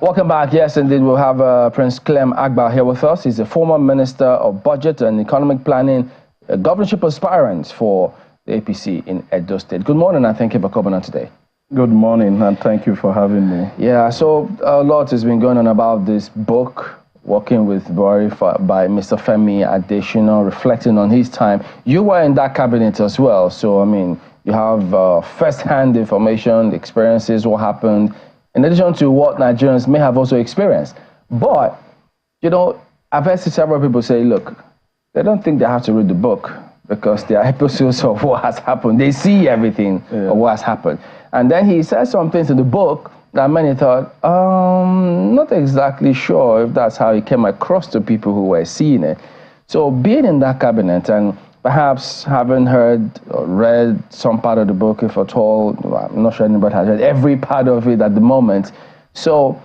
Welcome back. Yes, indeed, we'll have Prince Clem Agba here with us. He's a former Minister of Budget and Economic Planning, a governorship aspirant for the APC in Edo State. Good morning, and thank you for coming on today. Good morning, and thank you for having me. Yeah, so a lot has been going on about this book, Working with Buhari, by Mr. Femi Adesina, reflecting on his time. You were in that cabinet as well, so, I mean, you have first-hand information, experiences, what happened, in addition to what Nigerians may have also experienced. But, you know, I've heard several people say, look, they don't think they have to read the book because there are episodes of what has happened. They see everything of what has happened. And then he says some things in the book that many thought, not exactly sure if that's how it came across to people who were seeing it. So being in that cabinet and perhaps having heard or read some part of the book, if at all, I'm not sure anybody has read every part of it at the moment. So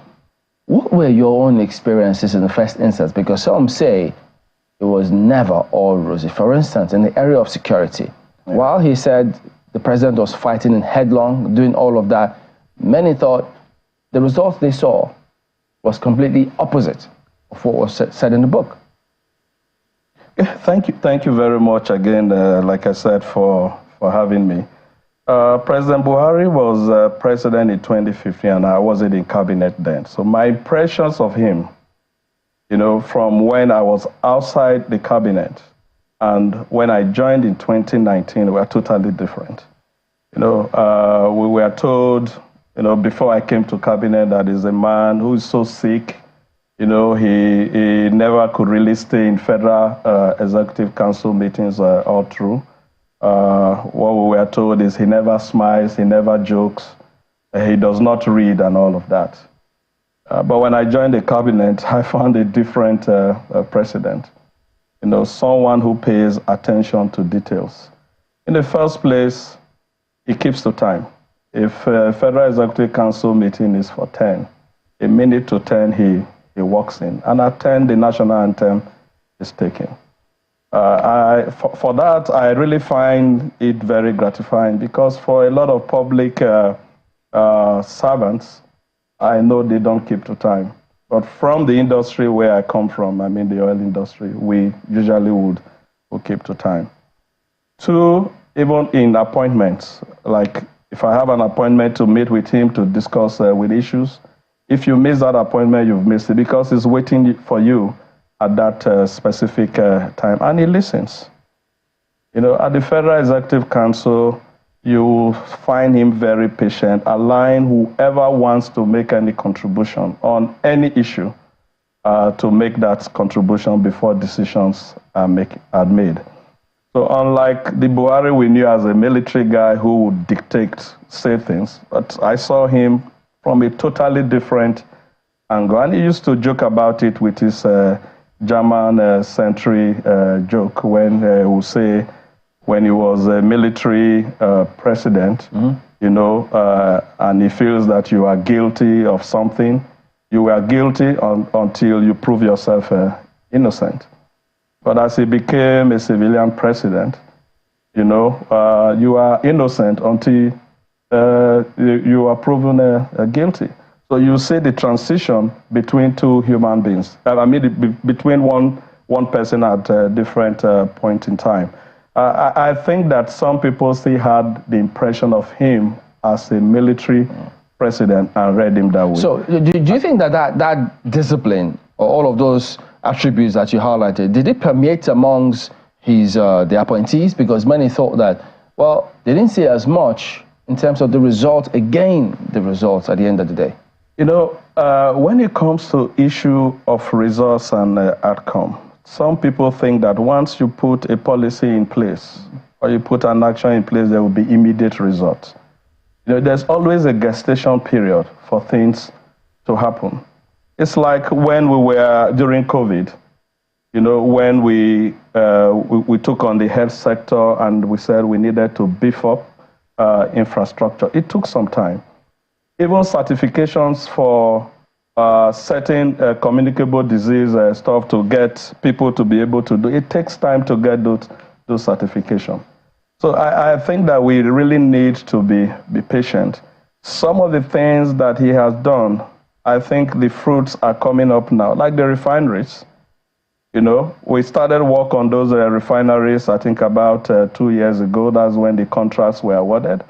what were your own experiences in the first instance? Because some say it was never all rosy. For instance, in the area of security, while he said the president was fighting in headlong, doing all of that, many thought the results they saw was completely opposite of what was said in the book. Thank you very much again, like I said, for having me. President Buhari was president in 2015, and I wasn't in cabinet then. So my impressions of him, you know, from when I was outside the cabinet and when I joined in 2019, were totally different. You know, we were told, you know, before I came to cabinet, that is a man who is so sick. You know, he never could really stay in federal executive council meetings all through. What we were told is he never smiles, he never jokes, he does not read and all of that. But when I joined the cabinet, I found a different president. You know, someone who pays attention to details. In the first place, he keeps to time. If a federal executive council meeting is for 10, a minute to 10 he walks in, and at 10 the national anthem is taken. For that, I really find it very gratifying, because for a lot of public servants, I know they don't keep to time. But from the industry where I come from, I mean the oil industry, we usually would keep to time. Two, even in appointments, like if I have an appointment to meet with him to discuss with issues, if you miss that appointment, you've missed it, because he's waiting for you at that specific time, and he listens. You know, at the Federal Executive Council, you find him very patient, allowing whoever wants to make any contribution on any issue to make that contribution before decisions are made. So unlike the Buhari we knew as a military guy who would say things, but I saw him from a totally different angle. And he used to joke about it with his German century joke when he would say, when he was a military president, you know, and he feels that you are guilty of something, you were guilty until you prove yourself innocent. But as he became a civilian president, you know, you are innocent until you are proven guilty. So you see the transition between two human beings. I mean, between one person at a different point in time. I think that some people still had the impression of him as a military president and read him that way. So do you think that discipline, or all of those attributes that you highlighted, did it permeate amongst the appointees? Because many thought that, well, they didn't see as much in terms of the result, again, the results at the end of the day. You know, when it comes to issue of results and outcome, some people think that once you put a policy in place or you put an action in place, there will be immediate results. You know, there's always a gestation period for things to happen. It's like when we were during COVID, you know, when we took on the health sector and we said we needed to beef up infrastructure. It took some time. Even certifications for certain communicable disease stuff to get people to be able to do, it takes time to get those certifications. So I think that we really need to be patient. Some of the things that he has done I think the fruits are coming up now, like the refineries. You know, we started work on those refineries, I think, about 2 years ago. That's when the contracts were awarded.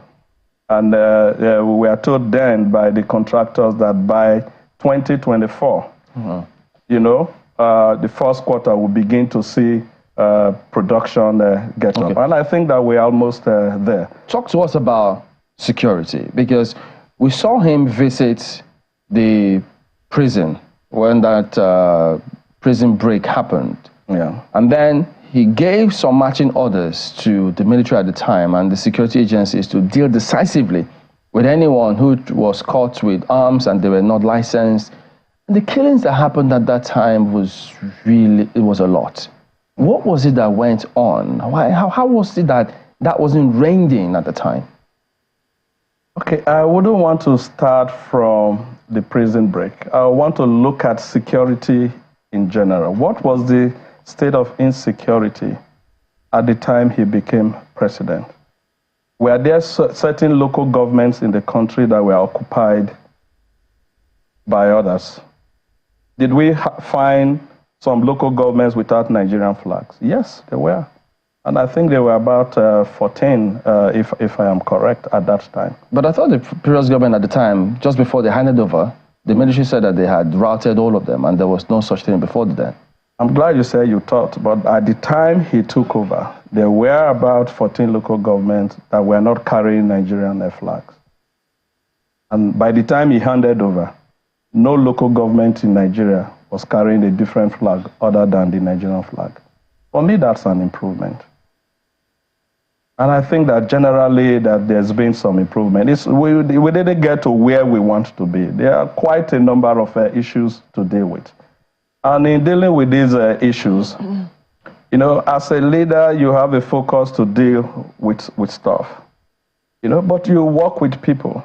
And we were told then by the contractors that by 2024, you know, the first quarter will begin to see production get up. And I think that we're almost there. Talk to us about security, because we saw him visit the prison when that prison break happened. Yeah. And then he gave some marching orders to the military at the time and the security agencies to deal decisively with anyone who was caught with arms and they were not licensed. And the killings that happened at that time was really, it was a lot. What was it that went on? How was it that that wasn't reined in at the time? Okay, I wouldn't want to start from the prison break. I want to look at security in general. What was the state of insecurity at the time he became president? Were there certain local governments in the country that were occupied by others? Did we find some local governments without Nigerian flags? Yes, there were. And I think there were about 14, if I am correct, at that time. But I thought the previous government at the time, just before they handed over, the military said that they had routed all of them and there was no such thing before then. I'm glad you said you thought, but at the time he took over, there were about 14 local governments that were not carrying Nigerian flags. And by the time he handed over, no local government in Nigeria was carrying a different flag other than the Nigerian flag. For me, that's an improvement. And I think that generally that there's been some improvement. We didn't get to where we want to be. There are quite a number of issues to deal with. And in dealing with these issues, you know, as a leader, you have a focus to deal with stuff, you know, but you work with people,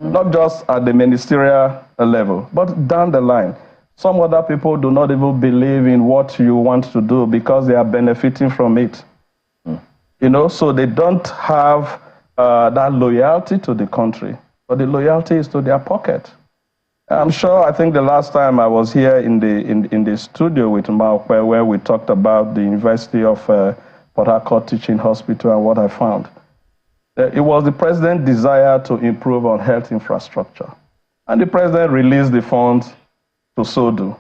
not just at the ministerial level, but down the line. Some other people do not even believe in what you want to do because they are benefiting from it. You know, so they don't have that loyalty to the country, but the loyalty is to their pocket. I'm sure, I think the last time I was here in the studio with Maokwe, where we talked about the University of Port Harcourt Teaching Hospital and what I found. It was the president's desire to improve on health infrastructure. And the president released the funds to so do.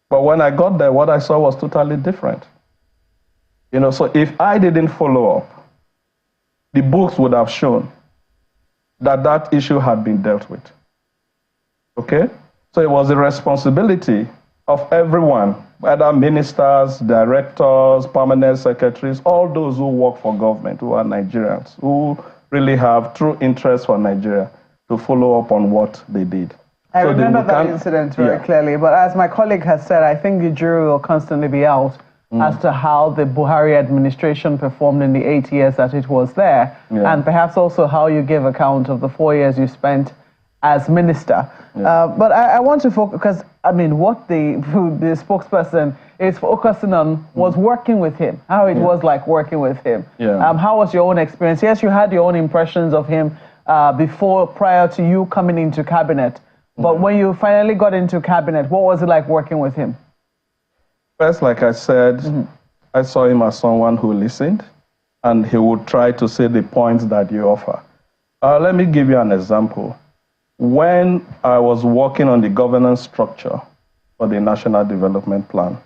But when I got there, what I saw was totally different. You know, so if I didn't follow up, the books would have shown that that issue had been dealt with. Okay? So it was the responsibility of everyone, whether ministers, directors, permanent secretaries, all those who work for government, who are Nigerians, who really have true interest for Nigeria, to follow up on what they did. I remember that incident very clearly, but as my colleague has said, I think the jury will constantly be out as to how the Buhari administration performed in the 8 years that it was there, and perhaps also how you give account of the 4 years you spent as minister. But I want to focus, because, I mean, what the spokesperson is focusing on was working with him, how it was like working with him. How was your own experience? Yes, you had your own impressions of him prior to you coming into cabinet. But when you finally got into cabinet, what was it like working with him? First, like I said, I saw him as someone who listened, and he would try to say the points that you offer. Let me give you an example. When I was working on the governance structure for the National Development Plan,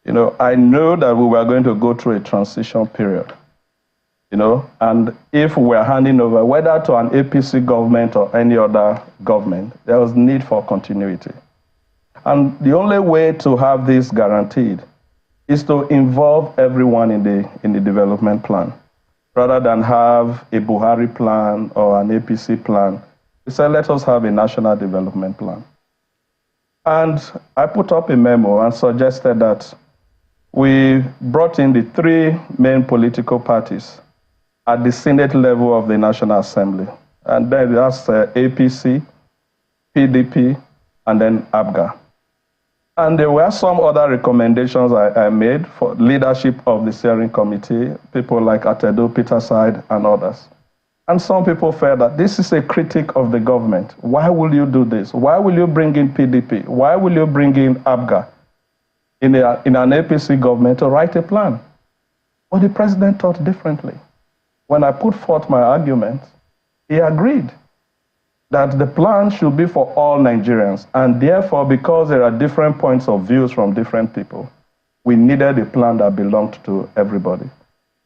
you know, I knew that we were going to go through a transition period. You know, and if we're handing over, whether to an APC government or any other government, there was need for continuity. And the only way to have this guaranteed is to involve everyone in the development plan, rather than have a Buhari plan or an APC plan. We said, let us have a national development plan. And I put up a memo and suggested that we brought in the 3 main political parties at the Senate level of the National Assembly. And then that's APC, PDP, and then ABGA. And there were some other recommendations I made for leadership of the steering committee, people like Atedo, Peterside, and others. And some people felt that this is a critique of the government. Why will you do this? Why will you bring in PDP? Why will you bring in Agba in an APC government to write a plan? But the president thought differently. When I put forth my argument, he agreed that the plan should be for all Nigerians. And therefore, because there are different points of views from different people, we needed a plan that belonged to everybody.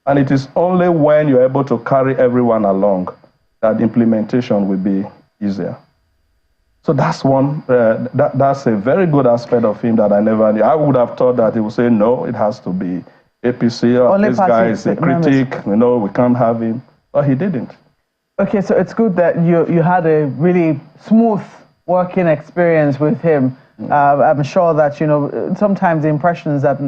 And it is only when you're able to carry everyone along that implementation will be easier. So that's one, that's a very good aspect of him that I never knew. I would have thought that he would say, no, it has to be APC, or this guy is a critic, you know, we can't have him. But he didn't. Okay, so it's good that you had a really smooth working experience with him. I'm sure that, you know, sometimes the impressions that,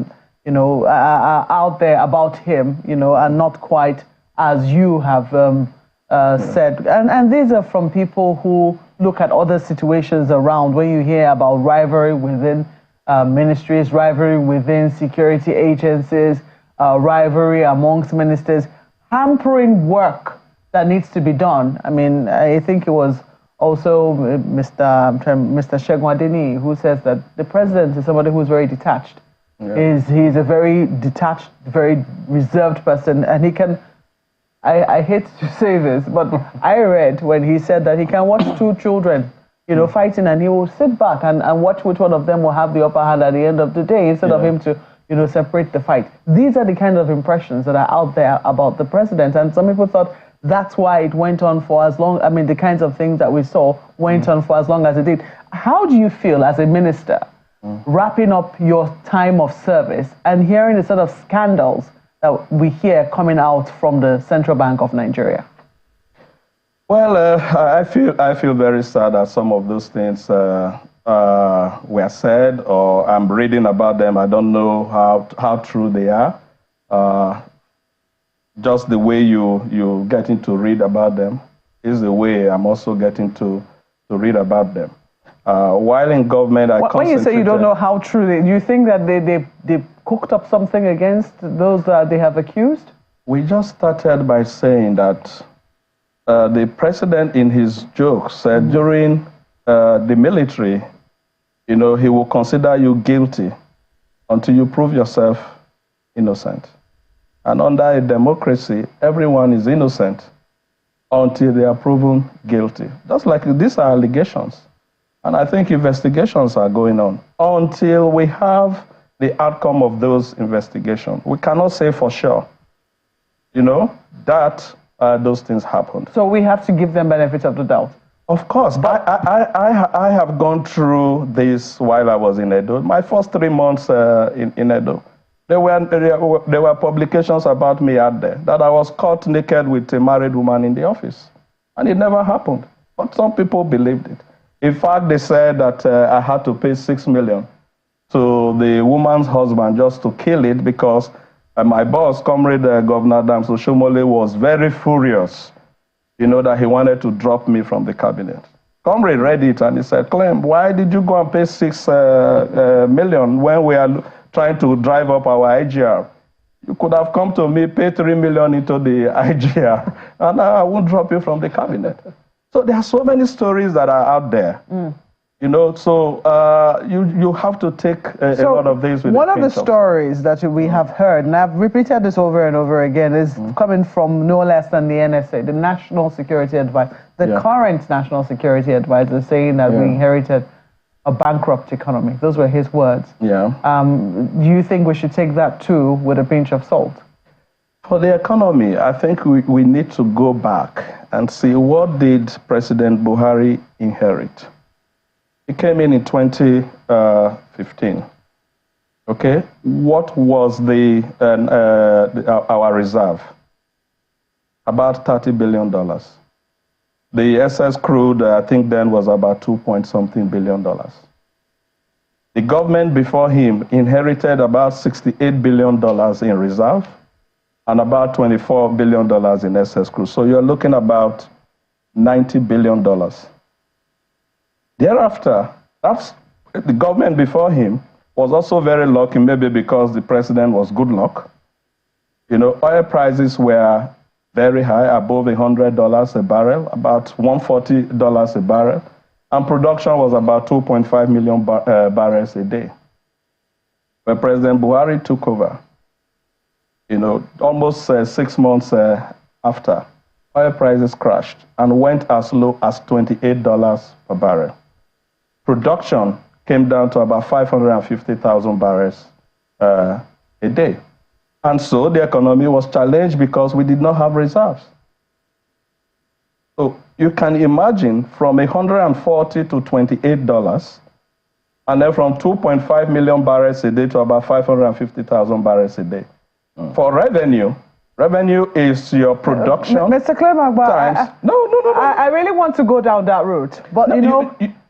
you know, are out there about him, you know, are not quite as you have said. And these are from people who look at other situations around. When you hear about rivalry within ministries, rivalry within security agencies, rivalry amongst ministers, hampering work that needs to be done. I mean, I think it was also Mr. Segun Adeniyi who says that the president is somebody who's very detached. Yeah. He's a very detached, very reserved person, and he can, I hate to say this, but I read when he said that he can watch two children, you know, fighting, and he will sit back and watch which one of them will have the upper hand at the end of the day, instead of him to, you know, separate the fight. These are the kind of impressions that are out there about the president, and some people thought that's why it went on for as long, I mean, the kinds of things that we saw went on for as long as it did. How do you feel as a minister wrapping up your time of service and hearing the sort of scandals that we hear coming out from the Central Bank of Nigeria? Well, I feel very sad that some of those things were said, or I'm reading about them. I don't know how true they are. Just the way you getting to read about them is the way I'm also getting to read about them. While in government, when you say you don't know how true, do you think that they cooked up something against those that they have accused? We just started by saying that the president in his joke said during the military, you know, he will consider you guilty until you prove yourself innocent. And under a democracy, everyone is innocent until they are proven guilty. Just like these are allegations. And I think investigations are going on. Until we have the outcome of those investigations, we cannot say for sure, you know, that those things happened. So we have to give them benefit of the doubt. Of course. I have gone through this while I was in Edo. My first 3 months in Edo, there were publications about me out there that I was caught naked with a married woman in the office. And it never happened. But some people believed it. In fact, they said that I had to pay 6 million to the woman's husband just to kill it, because my boss, Comrade Governor Damso Shomole, was very furious, you know, that he wanted to drop me from the cabinet. Comrade read it and he said, Clem, why did you go and pay 6 million when we are trying to drive up our IGR? You could have come to me, pay 3 million into the IGR, and I won't drop you from the cabinet. So there are so many stories that are out there, you know, so you have to take a lot of these with one of the stories that we have heard, and I've repeated this over and over again, is coming from no less than the NSA, the National Security Advisor, the current National Security Advisor, saying that we inherited a bankrupt economy. Those were his words. Yeah. Do you think we should take that too with a pinch of salt? For the economy, I think we need to go back and see, what did President Buhari inherit? He came in 2015. Okay, what was our reserve? About $30 billion. The excess crude, I think then was about 2-point-something billion. The government before him inherited about $68 billion in reserve and about $24 billion in excess crude. So you're looking about $90 billion. Thereafter, the government before him was also very lucky, maybe because the president was good luck. You know, oil prices were very high, above $100 a barrel, about $140 a barrel, and production was about 2.5 million barrels a day. When President Buhari took over, almost 6 months after, oil prices crashed and went as low as $28 per barrel. Production came down to about 550,000 barrels a day. And so the economy was challenged because we did not have reserves. So you can imagine from $140 to $28, and then from 2.5 million barrels a day to about 550,000 barrels a day. For revenue is your production. Mr. Clem Agba, no. I really want to go down that route. But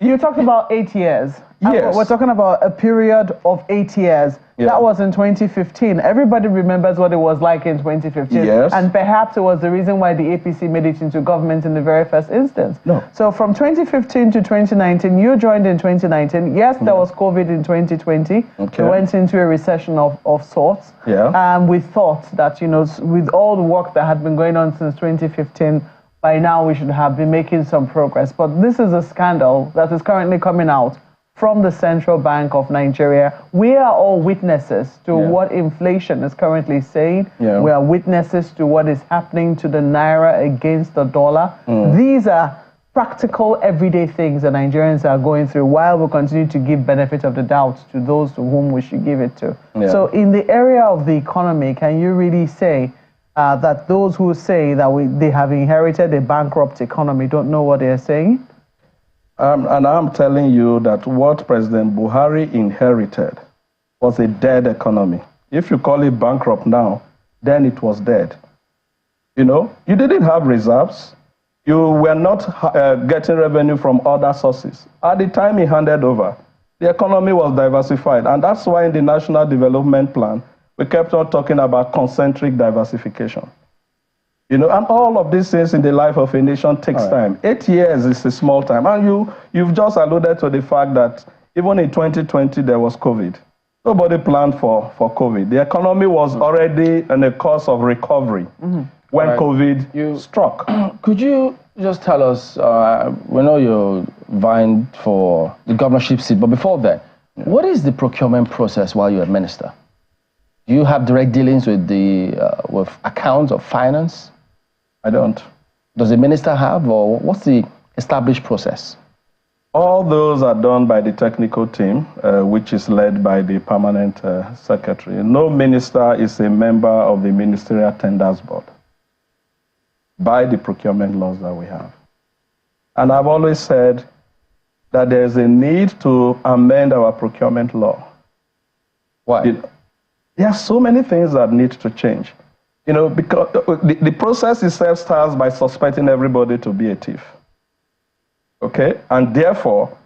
you talked about 8 years. Yes. We're talking about a period of 8 years. Yeah. That was in 2015. Everybody remembers what it was like in 2015. Yes. And perhaps it was the reason why the APC made it into government in the very first instance. No. So from 2015 to 2019, you joined in 2019. Yes, there was COVID in 2020. Okay. We went into a recession of sorts. Yeah. We thought that, with all the work that had been going on since 2015, by now we should have been making some progress. But this is a scandal that is currently coming out from the Central Bank of Nigeria. We are all witnesses to what inflation is currently saying. Yeah. We are witnesses to what is happening to the naira against the dollar. These are practical, everyday things that Nigerians are going through, while we continue to give benefit of the doubt to those to whom we should give it to. Yeah. So in the area of the economy, can you really say that those who say that they have inherited a bankrupt economy don't know what they're saying? And I'm telling you that what President Buhari inherited was a dead economy. If you call it bankrupt now, then it was dead. You didn't have reserves. You were not getting revenue from other sources. At the time he handed over, the economy was diversified. And that's why in the National Development Plan, we kept on talking about concentric diversification. And all of these things in the life of a nation takes time. 8 years is a small time. And you've just alluded to the fact that even in 2020, there was COVID. Nobody planned for COVID. The economy was already in a course of recovery when COVID struck. Could you just tell us, we know you're vying for the governorship seat, but before that, what is the procurement process while you're a minister? Do you have direct dealings with with accounts or finance? I don't. Does the minister have, or what's the established process? All those are done by the technical team, which is led by the permanent secretary. No minister is a member of the Ministerial Tenders Board by the procurement laws that we have. And I've always said that there's a need to amend our procurement law. Why? There are so many things that need to change. Because the process itself starts by suspecting everybody to be a thief. Okay? And therefore,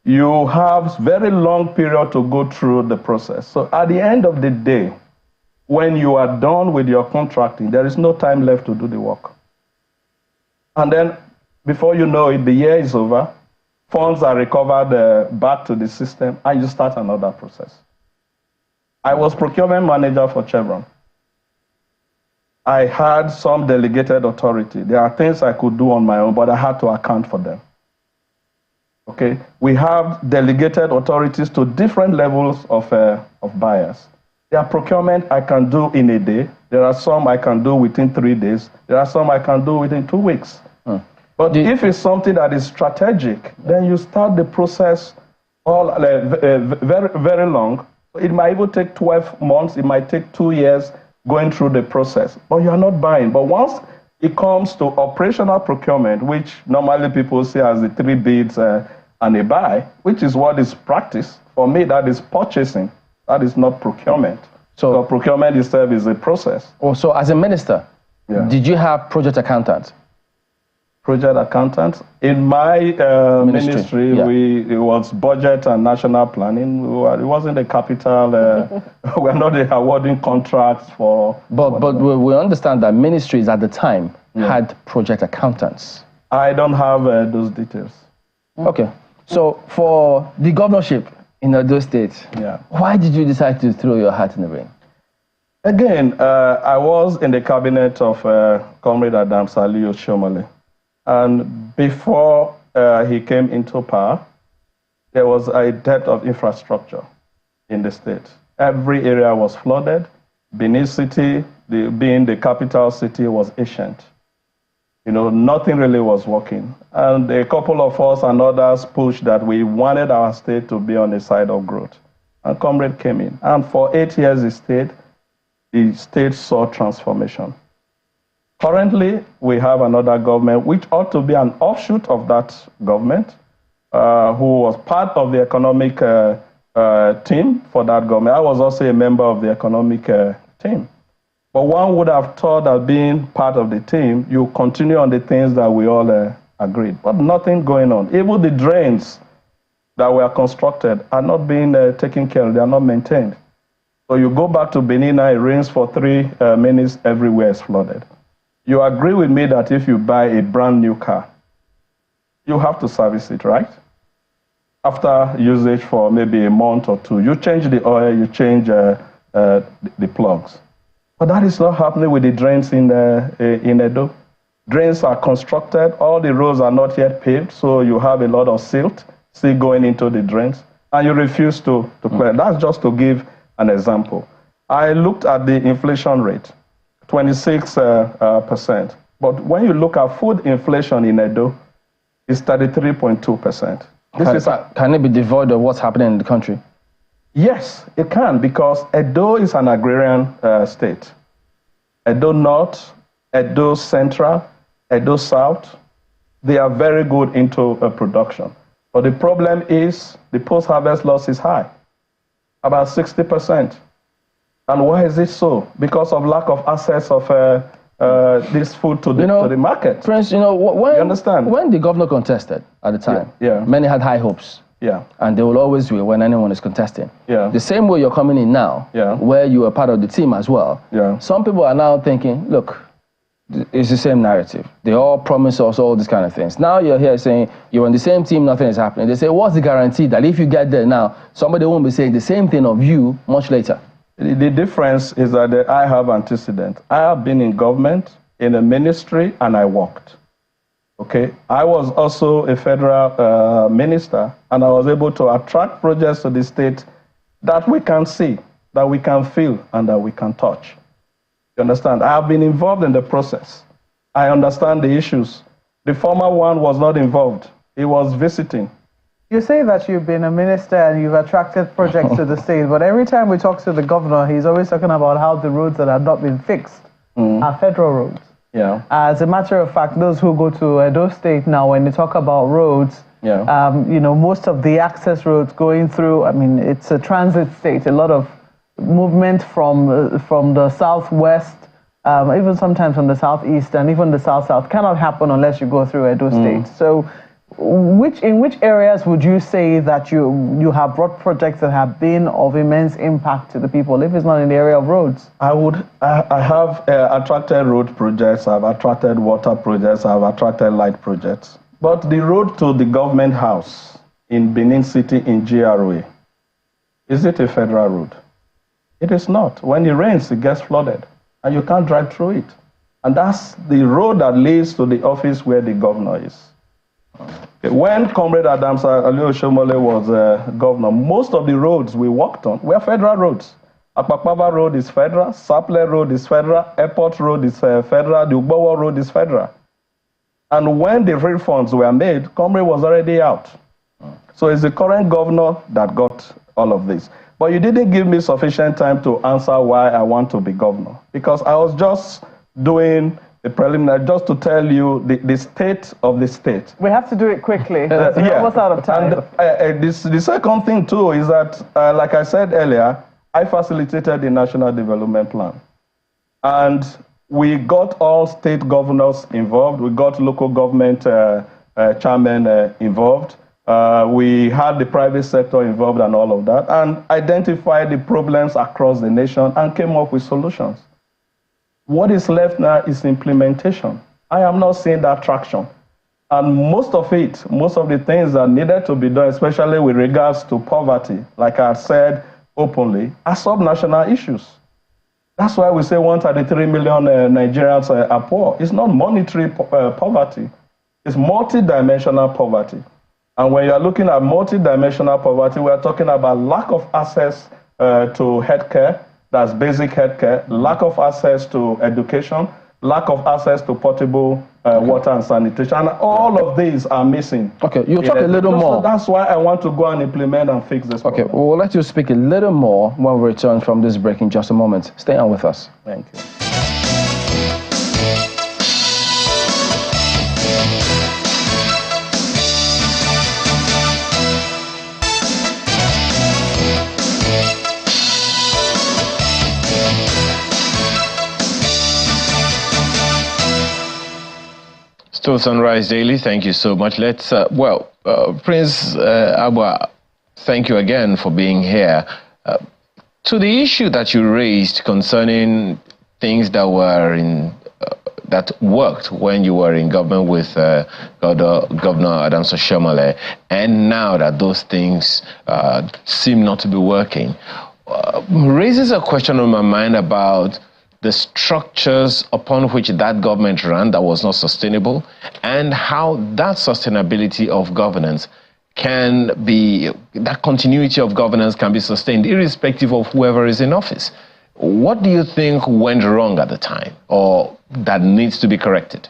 you have very long period to go through the process. So at the end of the day, when you are done with your contracting, there is no time left to do the work. And then, before you know it, the year is over, funds are recovered back to the system, and you start another process. I was procurement manager for Chevron. I had some delegated authority. There are things I could do on my own, but I had to account for them. Okay? We have delegated authorities to different levels of buyers. There are procurement I can do in a day. There are some I can do within 3 days. There are some I can do within 2 weeks. But if it's something that is strategic, then you start the process very, very long. It might even take 12 months. It might take 2 years going through the process. But you are not buying. But once it comes to operational procurement, which normally people see as the 3 bids and a buy, which is what is practiced, for me, that is purchasing. That is not procurement. So procurement itself is a process. So as a minister, did you have project accountants? Project accountants. In my ministry, it was budget and national planning. It wasn't a capital. We're not awarding contracts for. But we understand that ministries at the time had project accountants. I don't have those details. Okay. So for the governorship in Edo State, why did you decide to throw your hat in the ring? Again, I was in the cabinet of Comrade Adams Aliyu Shomole. And before he came into power, there was a dearth of infrastructure in the state. Every area was flooded. Benin City, being the capital city, was ancient. You know, nothing really was working. And a couple of us and others pushed that we wanted our state to be on the side of growth. And Comrade came in. And for 8 years the state saw transformation. Currently, we have another government, which ought to be an offshoot of that government, who was part of the economic team for that government. I was also a member of the economic team. But one would have thought that being part of the team, you continue on the things that we all agreed. But nothing going on. Even the drains that were constructed are not being taken care of. They are not maintained. So you go back to Benin, it rains for 3 minutes, everywhere is flooded. You agree with me that if you buy a brand new car, you have to service it, right? After usage for maybe a month or 2, you change the oil, you change the plugs. But that is not happening with the drains in Edo. Drains are constructed, all the roads are not yet paved, so you have a lot of silt still going into the drains, and you refuse to clear. That's just to give an example. I looked at the inflation rate, 26%. But when you look at food inflation in Edo, it's 33.2%. Can it be devoid of what's happening in the country? Yes, it can, because Edo is an agrarian state. Edo North, Edo Central, Edo South, they are very good into production. But the problem is the post-harvest loss is high, about 60%. And why is it so? Because of lack of access of this food to the market. Prince, you understand? When the governor contested at the time, many had high hopes. Yeah. And they will always be when anyone is contesting. Yeah. The same way you're coming in now, where you are part of the team as well. Yeah. Some people are now thinking, look, it's the same narrative. They all promise us all these kind of things. Now you're here saying you're on the same team, nothing is happening. They say, what's the guarantee that if you get there now, somebody won't be saying the same thing of you much later? The difference is that I have antecedent. I have been in government, in a ministry, and I worked. Okay, I was also a federal minister, and I was able to attract projects to the state that we can see, that we can feel, and that we can touch. You understand? I have been involved in the process. I understand the issues. The former one was not involved. He was visiting. You say that you've been a minister and you've attracted projects to the state, but every time we talk to the governor, he's always talking about how the roads that have not been fixed are federal roads. Yeah. As a matter of fact, those who go to Edo State now, when they talk about roads, most of the access roads going through, I mean, it's a transit state, a lot of movement from the southwest, even sometimes from the southeast, and even the south-south cannot happen unless you go through Edo State. So in which areas would you say that you have brought projects that have been of immense impact to the people, if it's not in the area of roads? I have attracted road projects, I've attracted water projects, I've attracted light projects. But the road to the government house in Benin City in GRA, is it a federal road? It is not. When it rains, it gets flooded, and you can't drive through it. And that's the road that leads to the office where the governor is. When Comrade Adams Aliyu Shomole was governor, most of the roads we worked on were federal roads. Akpakpava Road is federal, Saple Road is federal, Airport Road is federal, the Ugbowo Road is federal. And when the refunds were made, Comrade was already out. So it's the current governor that got all of this. But you didn't give me sufficient time to answer why I want to be governor, because I was just doing the preliminary, just to tell you the state of the state. We have to do it quickly. We're almost out of time. And the second thing, too, is that, like I said earlier, I facilitated the National Development Plan. And we got all state governors involved. We got local government chairmen involved. We had the private sector involved and all of that, and identified the problems across the nation and came up with solutions. What is left now is implementation. I am not seeing that traction. And most of the things that needed to be done, especially with regards to poverty, like I said openly, are subnational issues. That's why we say 133 million Nigerians are poor. It's not monetary poverty. It's multidimensional poverty. And when you're looking at multidimensional poverty, we're talking about lack of access to healthcare, that's basic healthcare, lack of access to education, lack of access to potable water and sanitation, and all of these are missing. Okay, you'll talk a little more. That's why I want to go and implement and fix this problem. Okay, we'll let you speak a little more when we return from this break in just a moment. Stay on with us. Thank you. Still Sunrise Daily, thank you so much. Let's, Prince Agba, thank you again for being here. To the issue that you raised concerning things that were in, that worked when you were in government with Governor Adams Oshiomhole, and now that those things seem not to be working, raises a question on my mind about the structures upon which that government ran that was not sustainable, and how that sustainability of governance can be, that continuity of governance can be sustained irrespective of whoever is in office. What do you think went wrong at the time, or that needs to be corrected?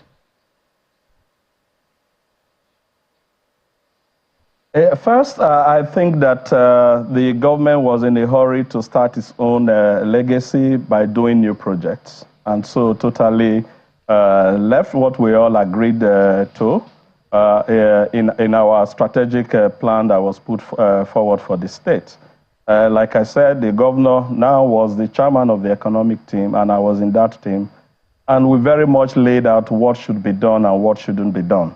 First, I think that the government was in a hurry to start its own legacy by doing new projects, and so totally left what we all agreed to in our strategic plan that was put forward for the state. Like I said, the governor now was the chairman of the economic team, and I was in that team, and we very much laid out what should be done and what shouldn't be done.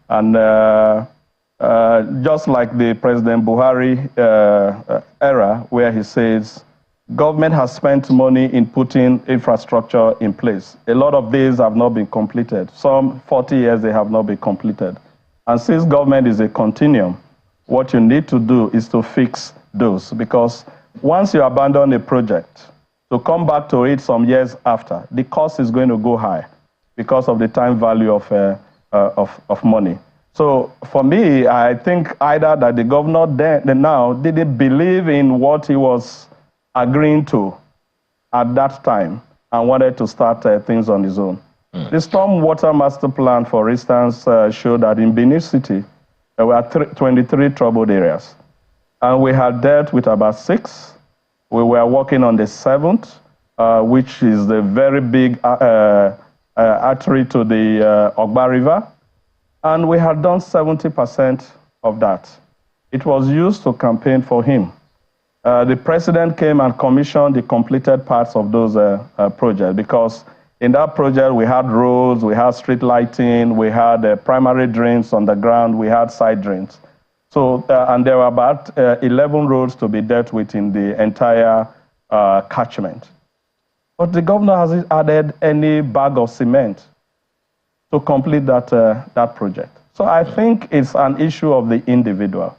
And just like the President Buhari era, where he says, government has spent money in putting infrastructure in place. A lot of these have not been completed. Some 40 years they have not been completed. And since government is a continuum, what you need to do is to fix those, because once you abandon a project, to come back to it some years after, the cost is going to go high because of the time value of money. So for me, I think either that the governor then now didn't believe in what he was agreeing to at that time and wanted to start things on his own. The Stormwater Master Plan, for instance, showed that in Benin City, there were 23 troubled areas. And we had dealt with about 6. We were working on the 7th, which is the very big artery to the Agba River. And we had done 70% of that. It was used to campaign for him. The president came and commissioned the completed parts of those projects, because in that project we had roads, we had street lighting, we had primary drains on the ground, we had side drains. So, and there were about 11 roads to be dealt with in the entire catchment. But the governor hasn't added any bag of cement to complete that project. So I think it's an issue of the individual.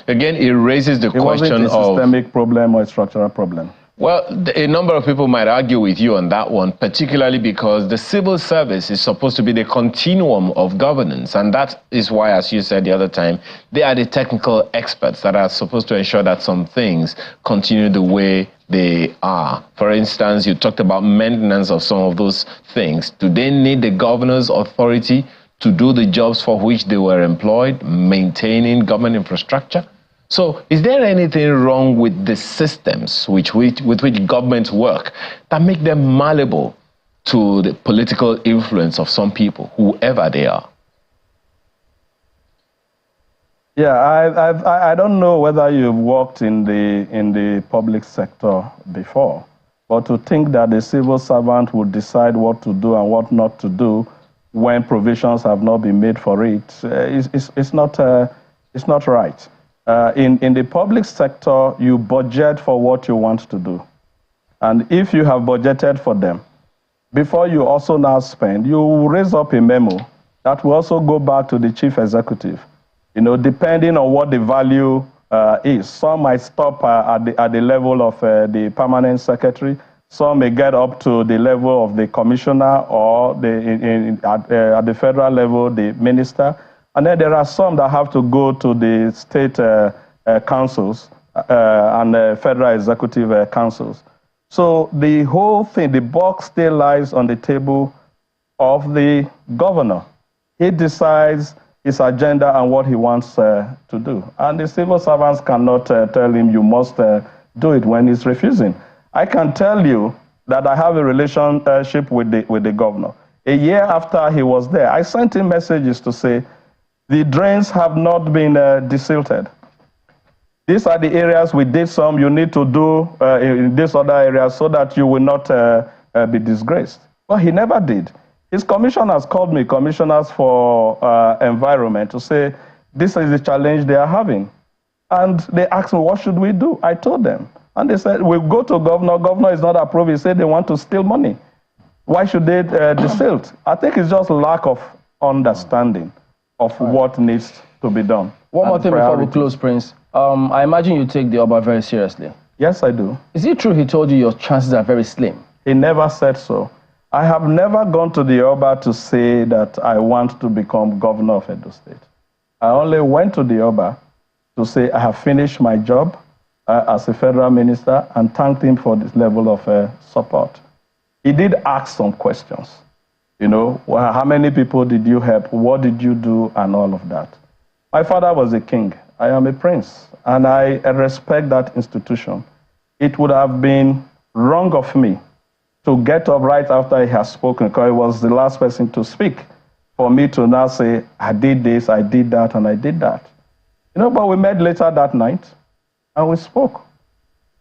Again, it raises the question of... It wasn't a systemic problem or a structural problem. Well, a number of people might argue with you on that one, particularly because the civil service is supposed to be the continuum of governance. And that is why, as you said the other time, they are the technical experts that are supposed to ensure that some things continue the way they are. For instance, you talked about maintenance of some of those things. Do they need the governor's authority to do the jobs for which they were employed, maintaining government infrastructure? So is there anything wrong with the systems with which governments work that make them malleable to the political influence of some people, whoever they are? Yeah, I don't know whether you've worked in the public sector before, but to think that the civil servant would decide what to do and what not to do when provisions have not been made for it, it's not right. In the public sector, you budget for what you want to do. And if you have budgeted for them, before you also now spend, you raise up a memo that will also go back to the chief executive. You know, depending on what the value is. Some might stop at the level of the permanent secretary. Some may get up to the level of the commissioner or at the federal level, the minister. And then there are some that have to go to the state councils and federal executive councils. So the whole thing, the buck still lies on the table of the governor. He decides his agenda and what he wants to do. And the civil servants cannot tell him, you must do it when he's refusing. I can tell you that I have a relationship with the governor. A year after he was there, I sent him messages to say, the drains have not been desilted. These are the areas we did some, you need to do in these other areas so that you will not be disgraced. Well, he never did. His commissioners called me, commissioners for environment, to say, this is the challenge they are having. And they asked me, what should we do? I told them. And they said, we'll go to governor. Governor is not approved. He said they want to steal money. Why should they desilt? I think it's just lack of understanding of what needs to be done. One more thing before we close, Prince. I imagine you take the Oba very seriously. Yes, I do. Is it true he told you your chances are very slim? He never said so. I have never gone to the Oba to say that I want to become governor of Edo State. I only went to the Oba to say I have finished my job as a federal minister and thanked him for this level of support. He did ask some questions. You know, well, how many people did you help? What did you do? And all of that. My father was a king. I am a prince. And I respect that institution. It would have been wrong of me to get up right after he has spoken, because he was the last person to speak, for me to now say, I did this, I did that, and I did that. You know, but we met later that night. And we spoke,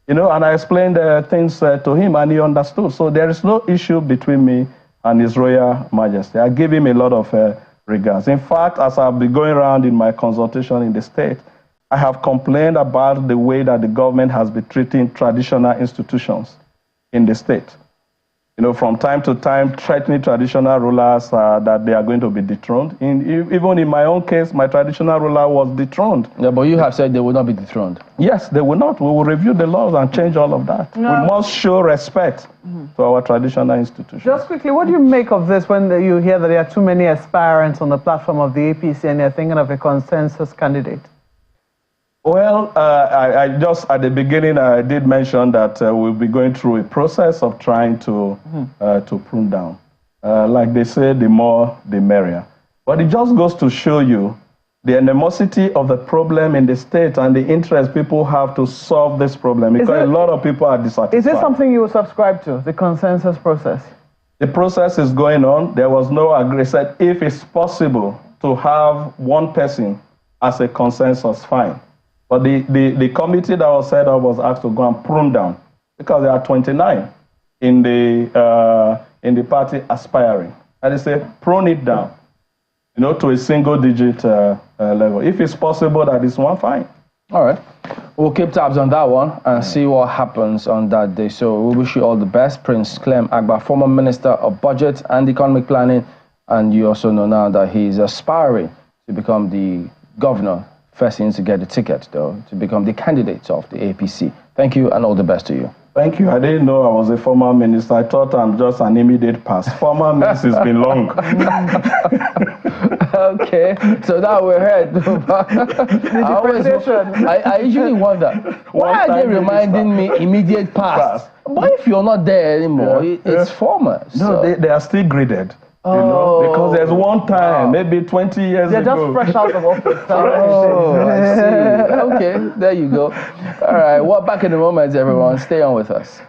you know, and I explained things to him, and he understood. So there is no issue between me and His Royal Majesty. I give him a lot of regards. In fact, as I've been going around in my consultation in the state, I have complained about the way that the government has been treating traditional institutions in the state. You know, from time to time, threatening traditional rulers that they are going to be dethroned. Even in my own case, my traditional ruler was dethroned. Yeah, but you have said they will not be dethroned. Yes, they will not. We will review the laws and change all of that. No. We must show respect to our traditional institutions. Just quickly, what do you make of this when you hear that there are too many aspirants on the platform of the APC and they're thinking of a consensus candidate? Well, I just, at the beginning, I did mention that we'll be going through a process of trying to prune down. Like they say, the more, the merrier. But it just goes to show you the animosity of the problem in the state and the interest people have to solve this problem, because a lot of people are dissatisfied. Is this something you subscribe to, the consensus process? The process is going on. There was no agreement. If it's possible to have one person as a consensus, fine. But the committee that was set up was asked to go and prune down, because there are 29 in the party aspiring. And they say, prune it down, you know, to a single-digit level. If it's possible that it's one, fine. All right. We'll keep tabs on that one and see what happens on that day. So we wish you all the best. Prince Clem Agba, former Minister of Budget and Economic Planning, and you also know now that he's aspiring to become the governor. First, he needs to get the ticket, though, to become the candidate of the APC. Thank you, and all the best to you. Thank you. I didn't know I was a former minister. I thought I'm just an immediate past. Former means it's been long. Okay, so now we're heard. I usually wonder, why are they reminding me immediate past? But if you're not there anymore, it's former. No, so. They are still graded. You know, because there's one time, maybe 20 years ago. They're just fresh out of office. Oh, I see. Okay, there you go. All right, well, back in the moment, everyone. Stay on with us.